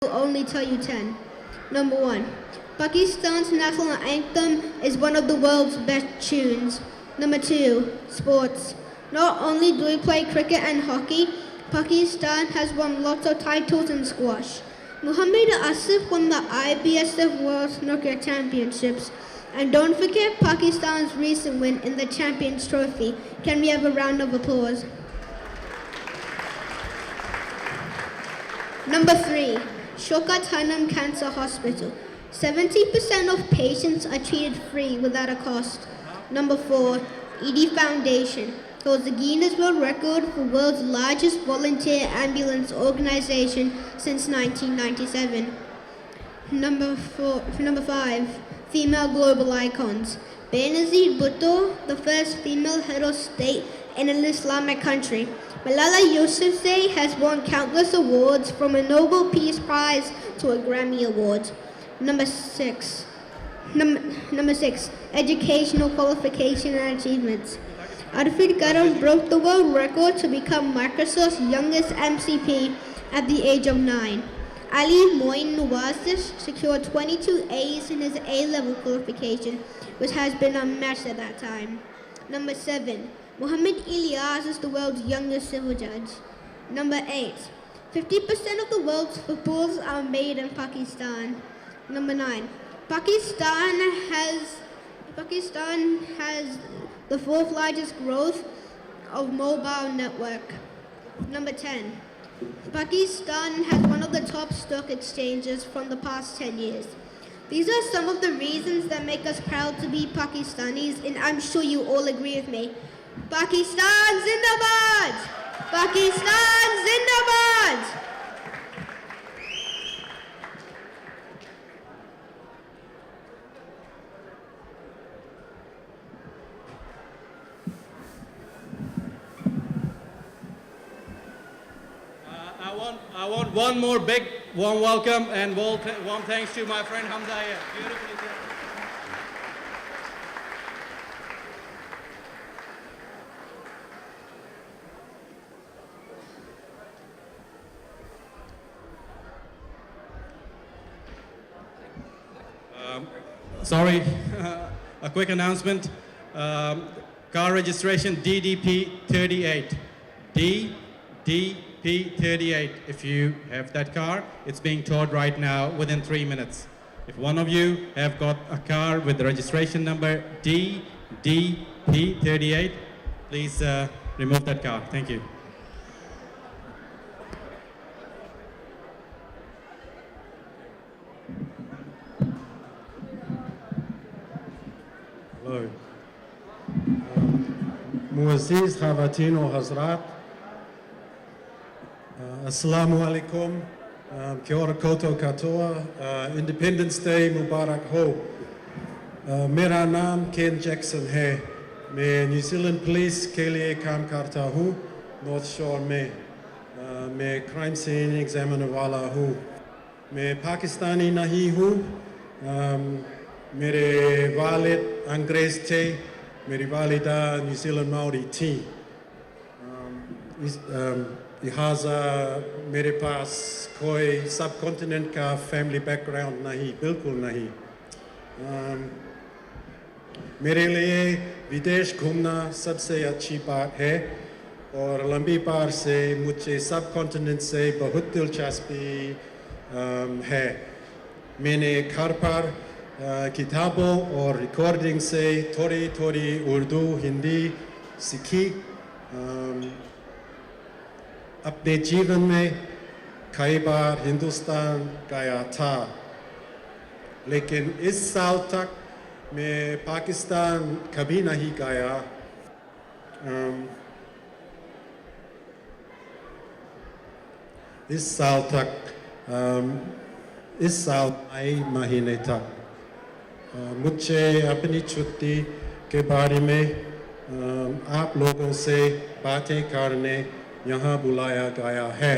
will only tell you 10. Number 1. Pakistan's national anthem is one of the world's best tunes. Number 2. Sports. Not only do we play cricket and hockey, Pakistan has won lots of titles in squash. Muhammad Asif won the IBSF World Snooker Championships. And don't forget Pakistan's recent win in the Champions Trophy. Can we have a round of applause? Number 3. Shaukat Hanum Cancer Hospital. 70% of patients are treated free without a cost. Number 4. ED Foundation holds the Guinness World Record for world's largest volunteer ambulance organization since 1997. Number 5. Female global icons. Benazir Bhutto, the first female head of state in an Islamic country. Malala Yousafzai has won countless awards, from a Nobel Peace Prize to a Grammy Award. Number 6. Educational qualification and achievements. Arifin Karam broke the world record to become Microsoft's youngest MCP at the age of 9. Ali Moin Nawazish secured 22 A's in his A-level qualification, which has been unmatched at that time. Number 7. Muhammad Ilyas is the world's youngest civil judge. Number 8. 50% of the world's footballs are made in Pakistan. Number 9. Pakistan has the 4th largest growth of mobile network. Number 10. Pakistan has one of the top stock exchanges from the past 10 years. These are some of the reasons that make us proud to be Pakistanis, and I'm sure you all agree with me. Pakistan Zindabad! Pakistan Zindabad! I want one more big warm welcome and warm thanks to my friend Hamza here. Beautifully done. Sorry, a quick announcement. Car registration DDP 38. DDP 38. If you have that car, it's being towed right now within 3 minutes. If one of you have got a car with the registration number DDP 38, please remove that car. Thank you. Hello. Muaziz Khawateen o Hazrat, Assalamu alaikum, Kia ora koutou katoa, Independence Day Mubarak ho. Mera naam Ken Jackson hai, main New Zealand Police ke liye kaam karta hu, North Shore mein, main crime scene examiner wala hu, main Pakistani nahi hu, मेरे वालिद अंग्रेज थे, मेरी वालिदा new Zealand Maori थी। लिहाजा मेरे पास कोई सब कॉन्टिनेंट का फैमिली बैकग्राउंड नहीं, बिल्कुल नहीं। मेरे लिए विदेश घूमना सबसे अच्छी बात है और लंबी बार से मुझे सब कॉन्टिनेंट से बहुत दिलचस्पी है। मैंने घर पर किताबों और रिकॉर्डिंग से थोड़ी थोड़ी उर्दू हिंदी सीखी। अपने जीवन में कई बार हिंदुस्तान गया था, लेकिन इस साल तक मैं पाकिस्तान कभी नहीं गया। इस साल मई महीने तक मुझे अपनी छुट्टी के बारे में आप लोगों से बातें करने यहाँ बुलाया गया है।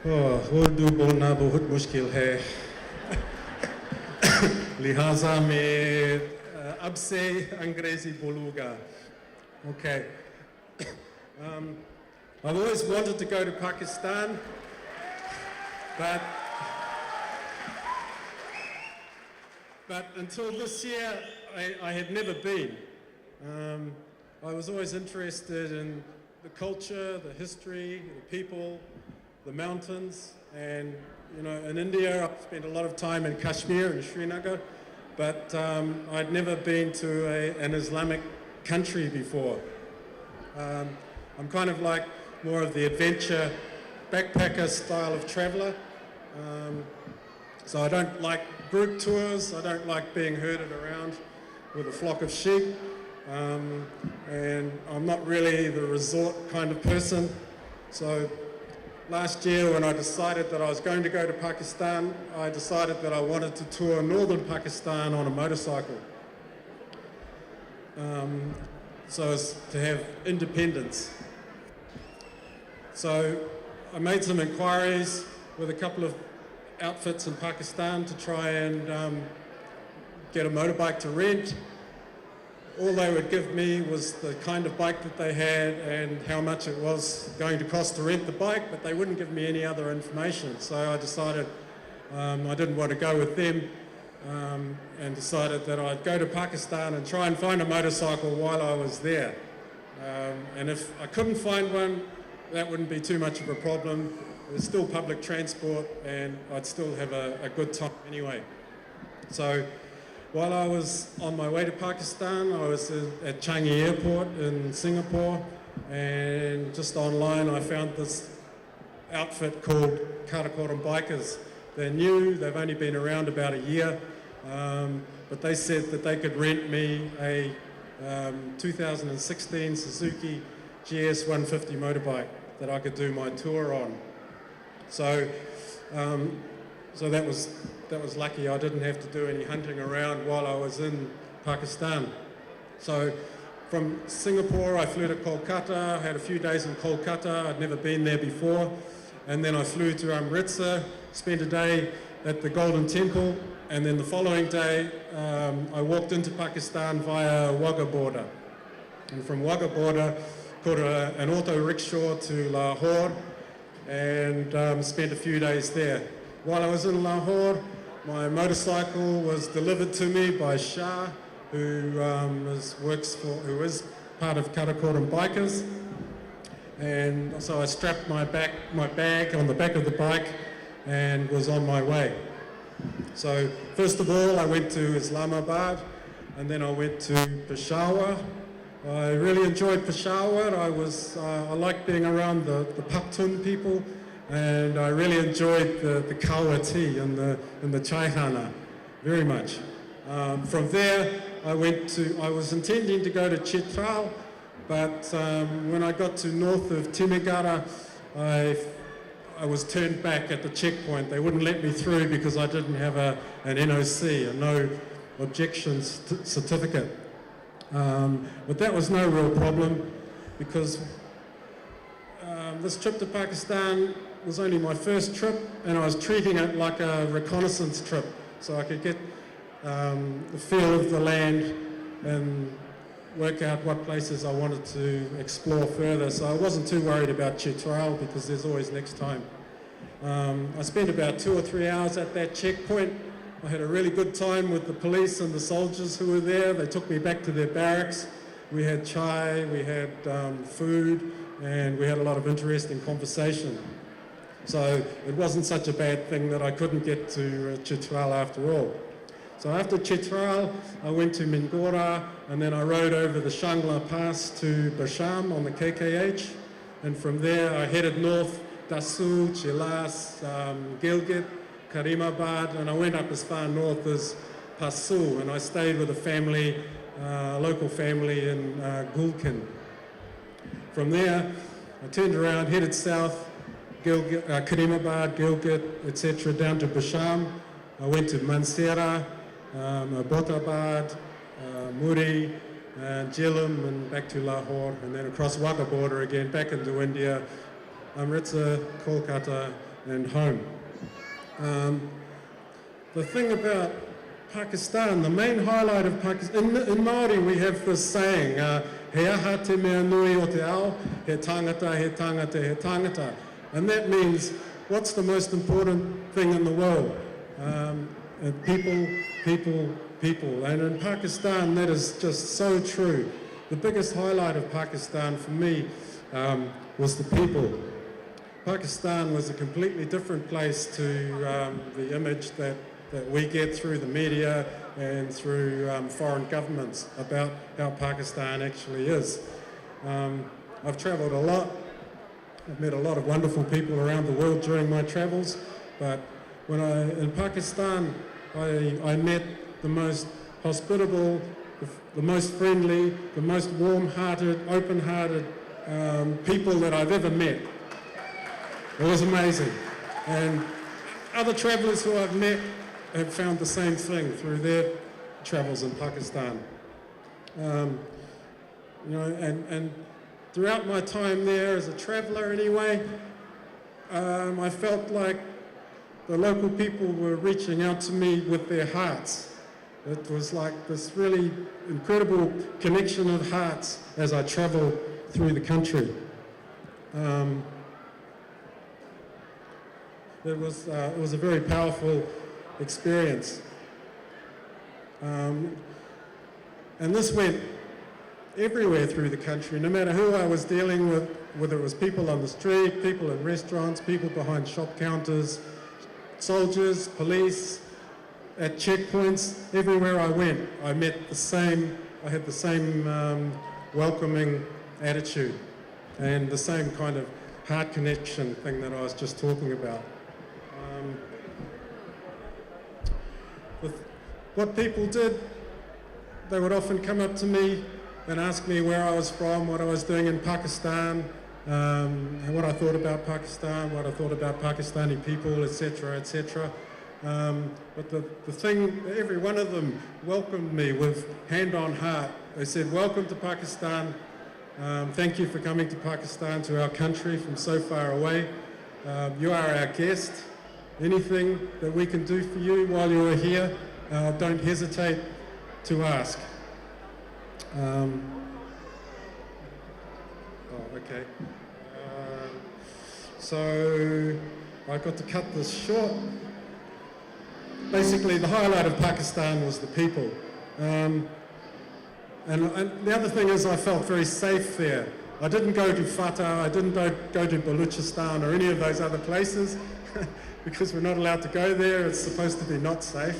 उर्दू बोलना बहुत मुश्किल है, लिहाजा मैं अब से अंग्रेजी बोलूँगा। Okay. I've always wanted to go to Pakistan. But until this year, I had never been. I was always interested in the culture, the history, the people, the mountains, and you know, in India, I've spent a lot of time in Kashmir and Srinagar, but I'd never been to an Islamic country before. I'm kind of like more of the adventure backpacker style of traveller. So I don't like group tours, I don't like being herded around with a flock of sheep, and I'm not really the resort kind of person. So last year when I decided that I was going to go to Pakistan, I decided that I wanted to tour northern Pakistan on a motorcycle. So as to have independence. So I made some inquiries with a couple of outfits in Pakistan to try and get a motorbike to rent. All they would give me was the kind of bike that they had and how much it was going to cost to rent the bike, but they wouldn't give me any other information. So I decided I didn't want to go with them, and decided that I'd go to Pakistan and try and find a motorcycle while I was there. And if I couldn't find one, that wouldn't be too much of a problem. There's still public transport and I'd still have a good time anyway. So while I was on my way to Pakistan, I was at Changi Airport in Singapore, and just online I found this outfit called Karakoram Bikers. They're new, they've only been around about a year, but they said that they could rent me a 2016 Suzuki GS 150 motorbike that I could do my tour on. So that was lucky. I didn't have to do any hunting around while I was in Pakistan. So from Singapore, I flew to Kolkata, had a few days in Kolkata. I'd never been there before. And then I flew to Amritsar, spent a day at the Golden Temple, and then the following day, I walked into Pakistan via Wagah border. And from Wagah border, caught an auto rickshaw to Lahore, and spent a few days there. While I was in Lahore, my motorcycle was delivered to me by Shah, who is part of Karakoram Bikers. And so I strapped my bag on the back of the bike and was on my way. So first of all, I went to Islamabad, and then I went to Peshawar. I really enjoyed Peshawar. I liked being around the Paktun people, and I really enjoyed the kawa tea and the chaikhana very much. From there, I was intending to go to Chitral, but when I got to north of Timigara, I was turned back at the checkpoint. They wouldn't let me through because I didn't have an NOC, a no objections certificate. But that was no real problem, because this trip to Pakistan was only my first trip, and I was treating it like a reconnaissance trip, so I could get the feel of the land and work out what places I wanted to explore further. So I wasn't too worried about Chitral because there's always next time. I spent about 2 or 3 hours at that checkpoint. I had a really good time with the police and the soldiers who were there. They took me back to their barracks. We had chai, we had food, and we had a lot of interesting conversation. So it wasn't such a bad thing that I couldn't get to Chitral after all. So after Chitral, I went to Mingora, and then I rode over the Shangla Pass to Basham on the KKH. And from there, I headed north, Dasu, Chilas, Gilgit, Karimabad, and I went up as far north as Pasu, and I stayed with a family, a local family in Gulkin. From there, I turned around, headed south, Gilgit, Karimabad, Gilgit, etc., down to Basham. I went to Mansehra, Abbottabad, Muri, Jhelum, and back to Lahore, and then across Wagah border again, back into India, Amritsar, Kolkata, and home. The thing about Pakistan, the main highlight of Pakistan, in Māori we have this saying, he aha te mea nui o te ao, he tangata, he tangata, he tangata. And that means what's the most important thing in the world? And people. And in Pakistan, that is just so true. The biggest highlight of Pakistan for me was the people. Pakistan was a completely different place to the image that we get through the media and through foreign governments about how Pakistan actually is. I've travelled a lot. I've met a lot of wonderful people around the world during my travels, but in Pakistan, I met the most hospitable, the most friendly, the most warm-hearted, open-hearted people that I've ever met. It was amazing. And other travellers who I've met have found the same thing through their travels in Pakistan. And throughout my time there as a traveller anyway, I felt like the local people were reaching out to me with their hearts. It was like this really incredible connection of hearts as I travelled through the country. It was a very powerful experience. And this went everywhere through the country, no matter who I was dealing with, whether it was people on the street, people in restaurants, people behind shop counters, soldiers, police, at checkpoints, everywhere I went, I had the same welcoming attitude and the same kind of heart connection thing that I was just talking about. What people did, they would often come up to me and ask me where I was from, what I was doing in Pakistan, and what I thought about Pakistan, what I thought about Pakistani people, etc., etc. But the thing, every one of them welcomed me with hand on heart. They said, "Welcome to Pakistan. Thank you for coming to Pakistan, to our country from so far away. You are our guest. Anything that we can do for you while you are here, don't hesitate to ask." Okay. So I got to cut this short. Basically, the highlight of Pakistan was the people. And the other thing is I felt very safe there. I didn't go to Fatah, I didn't go to Balochistan or any of those other places because we're not allowed to go there. It's supposed to be not safe.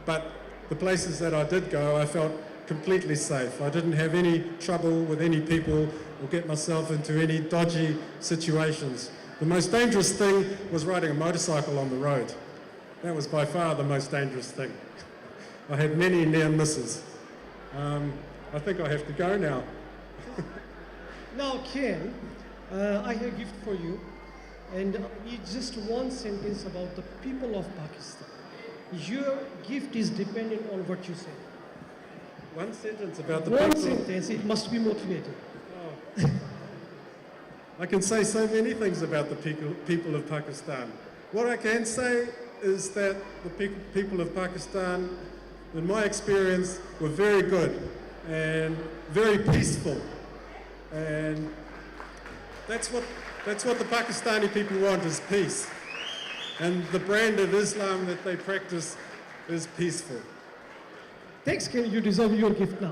But the places that I did go, I felt completely safe. I didn't have any trouble with any people or get myself into any dodgy situations. The most dangerous thing was riding a motorcycle on the road. That was by far the most dangerous thing. I had many near misses. I think I have to go now. Now, Ken, I have a gift for you, and it's just one sentence about the people of Pakistan. Your gift is dependent on what you say. One sentence about the One people. sentence, it must be motivated. I can say so many things about the people of Pakistan. What I can say is that the people of Pakistan, in my experience, were very good and very peaceful. And that's what the Pakistani people want, is peace. And the brand of Islam that they practice is peaceful. Thanks, Ken, you deserve your gift now.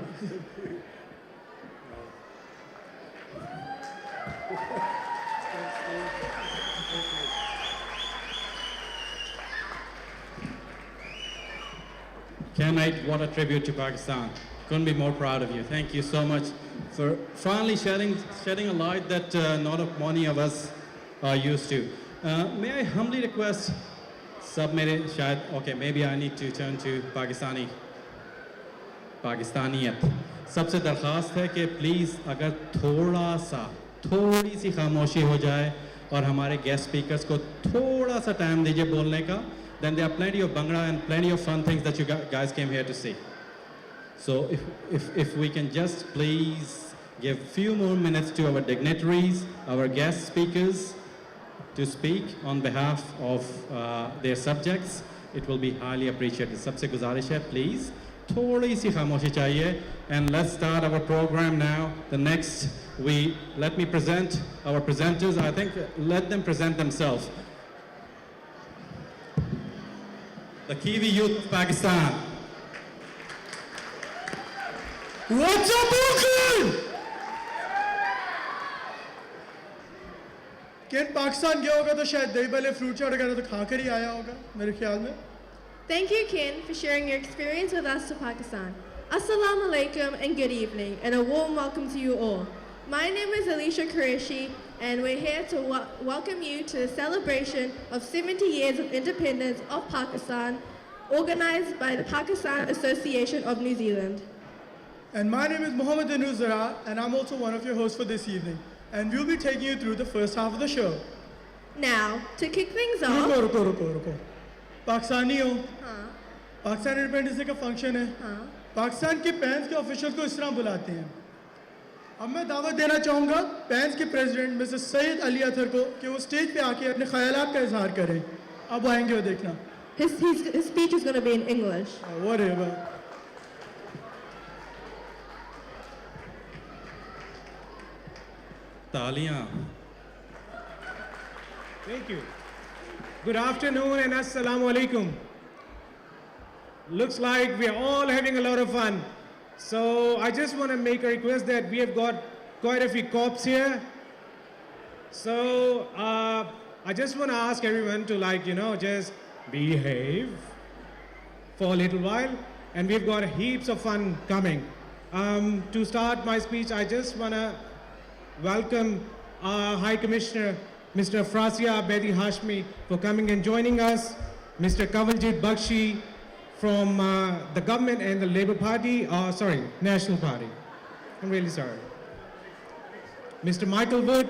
Ken Knight, what a tribute to Pakistan. Couldn't be more proud of you. Thank you so much for finally shedding a light that not many of us are used to. May I humbly request, okay, maybe I need to turn to पाकिस्तानियत सबसे दरख्वास्त है कि please अगर थोड़ी सी खामोशी हो जाए और हमारे गेस्ट स्पीकर्स को थोड़ा सा टाइम दीजिए बोलने का, then there are plenty of Bhangra and plenty of fun things that you guys came here to see. So if we can just please give few more minutes to our dignitaries, our guest speakers, to speak on behalf of their subjects, it will be highly appreciated. सबसे गुजारिश है, please. थोड़ी सी खामोशी चाहिए. And let's start our program now. Let me present our presenters. I think let them present themselves. The Kiwi Youth of Pakistan. What's up, Auckland? केन पाकिस्तान गया होगा तो शायद दही भले फ्रूट चाट वगैरह तो खा कर ही आया होगा मेरे ख्याल में. Thank you, Ken, for sharing your experience with us to Pakistan. Assalamu alaikum and good evening, and a warm welcome to you all. My name is Alicia Qureshi, and we're here to welcome you to the celebration of 70 years of independence of Pakistan, organized by the Pakistan Association of New Zealand. And my name is Mohammed Anuzara, and I'm also one of your hosts for this evening. And we'll be taking you through the first half of the show. Now, to kick things रुको off, रुको पाकिस्तानी हो. हाँ, Pakistan independence day का function है. हाँ. पाकिस्तान के पैंस के officials को इस तरह बुलाते हैं. अब मैं दावत देना चाहूँगा पैंस के प्रेसिडेंट मिस्टर सैयद अली अतर को कि वो स्टेज पे आके अपने ख्यालात का इजहार करें. अब वो आएंगे वो देखना. His speech is going to be in English. Whatever. तालियां. Thank you. Good afternoon and assalamu alaikum. Looks like we are all having a lot of fun. So I just want to make a request that we have got quite a few cops here. So I just want to ask everyone to just behave for a little while. And we've got heaps of fun coming. To start my speech, I just want to welcome our High Commissioner, Mr. Afrasia Bedi Hashmi, for coming and joining us. Mr. Kawaljit Bakshi from the government and the Labour Party, National Party. I'm really sorry. Mr. Michael Wood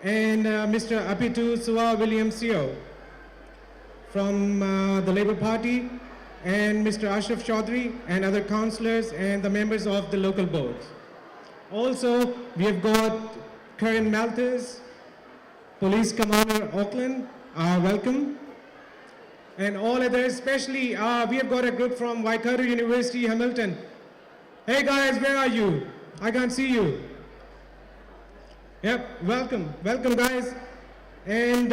and Mr. Apitu Suwa William Seo from the Labour Party, and Mr. Ashraf Chaudhry and other councillors and the members of the local boards. Also, we have got Karen Malthus, Police Commander Auckland, welcome. And all others, especially we have got a group from Waikato University, Hamilton. Hey guys, where are you? I can't see you. Yep, welcome guys. And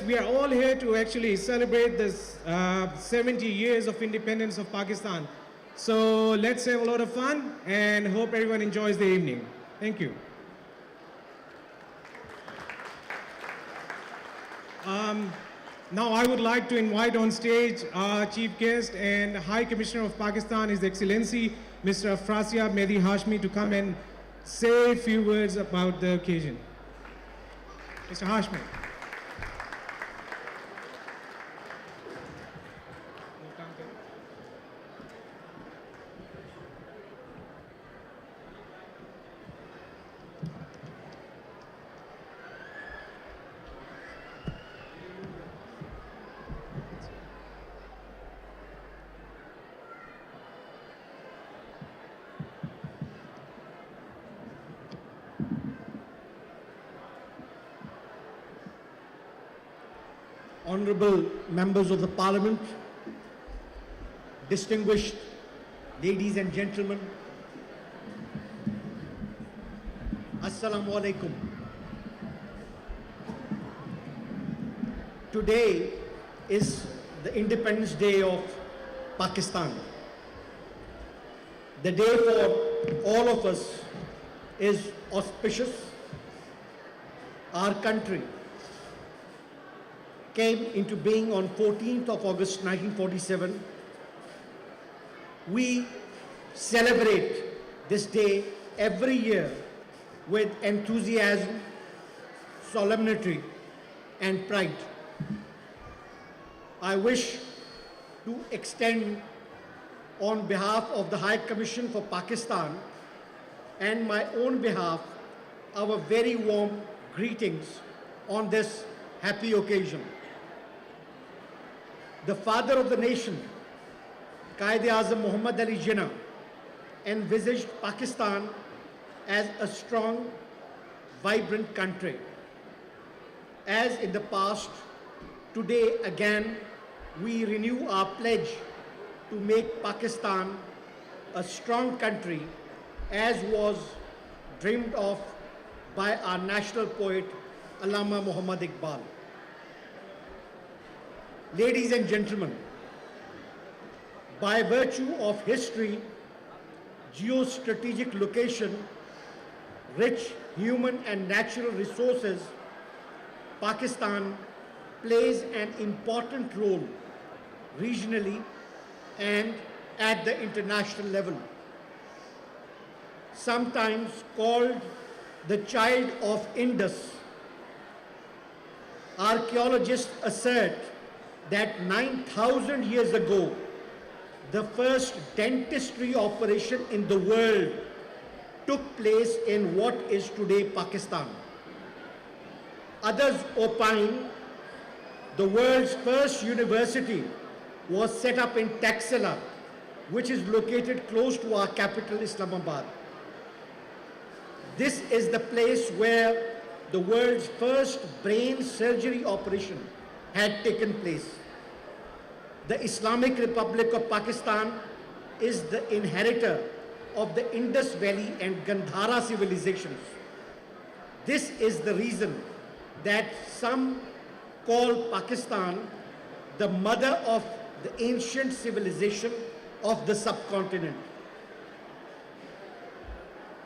we are all here to actually celebrate this 70 years of independence of Pakistan. So let's have a lot of fun and hope everyone enjoys the evening. Thank you. Now I would like to invite on stage our Chief Guest and High Commissioner of Pakistan, His Excellency, Mr. Afrasia Bedi Hashmi, to come and say a few words about the occasion. Mr. Hashmi. Honorable members of the Parliament, distinguished ladies and gentlemen, Assalamu alaikum. Today is the Independence Day of Pakistan. The day for all of us is auspicious. Our country came into being on 14th of August 1947. We celebrate this day every year with enthusiasm, solemnity, and pride. I wish to extend on behalf of the High Commission for Pakistan and my own behalf our very warm greetings on this happy occasion. The father of the nation, Quaid-e-Azam Muhammad Ali Jinnah, envisaged Pakistan as a strong, vibrant country. As in the past, today again we renew our pledge to make Pakistan a strong country, as was dreamed of by our national poet Allama Muhammad Iqbal. Ladies and gentlemen, by virtue of history, geostrategic location, rich human and natural resources, Pakistan plays an important role regionally and at the international level. Sometimes called the child of Indus, archaeologists assert that 9,000 years ago, the first dentistry operation in the world took place in what is today Pakistan. Others opine the world's first university was set up in Taxila, which is located close to our capital, Islamabad. This is the place where the world's first brain surgery operation had taken place. The Islamic Republic of Pakistan is the inheritor of the Indus Valley and Gandhara civilizations. This is the reason that some call Pakistan the mother of the ancient civilization of the subcontinent.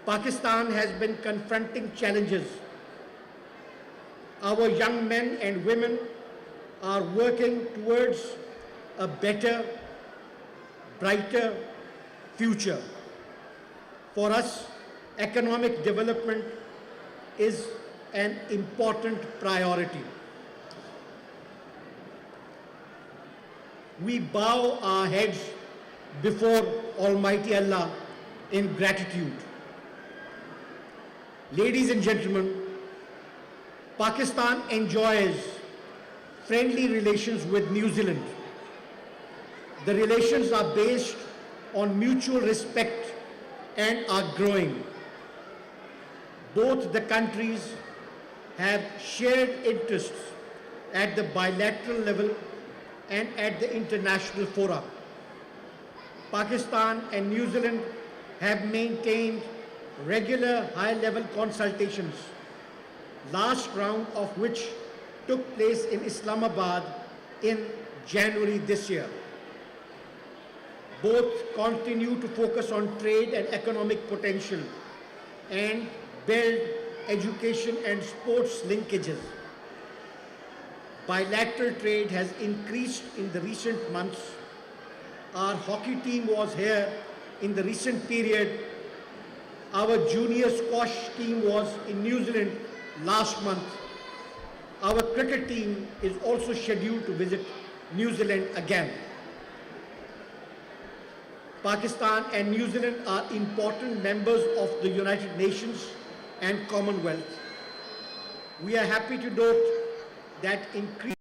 Pakistan has been confronting challenges. Our young men and women are working towards a better, brighter future. For us, economic development is an important priority. We bow our heads before Almighty Allah in gratitude. Ladies and gentlemen, Pakistan enjoys friendly relations with New Zealand. The relations are based on mutual respect and are growing. Both the countries have shared interests at the bilateral level and at the international fora. Pakistan and New Zealand have maintained regular high-level consultations, last round of which took place in Islamabad in January this year. Both continue to focus on trade and economic potential and build education and sports linkages. Bilateral trade has increased in the recent months. Our hockey team was here in the recent period. Our junior squash team was in New Zealand last month. Our cricket team is also scheduled to visit New Zealand again. Pakistan and New Zealand are important members of the United Nations and Commonwealth. We are happy to note that increased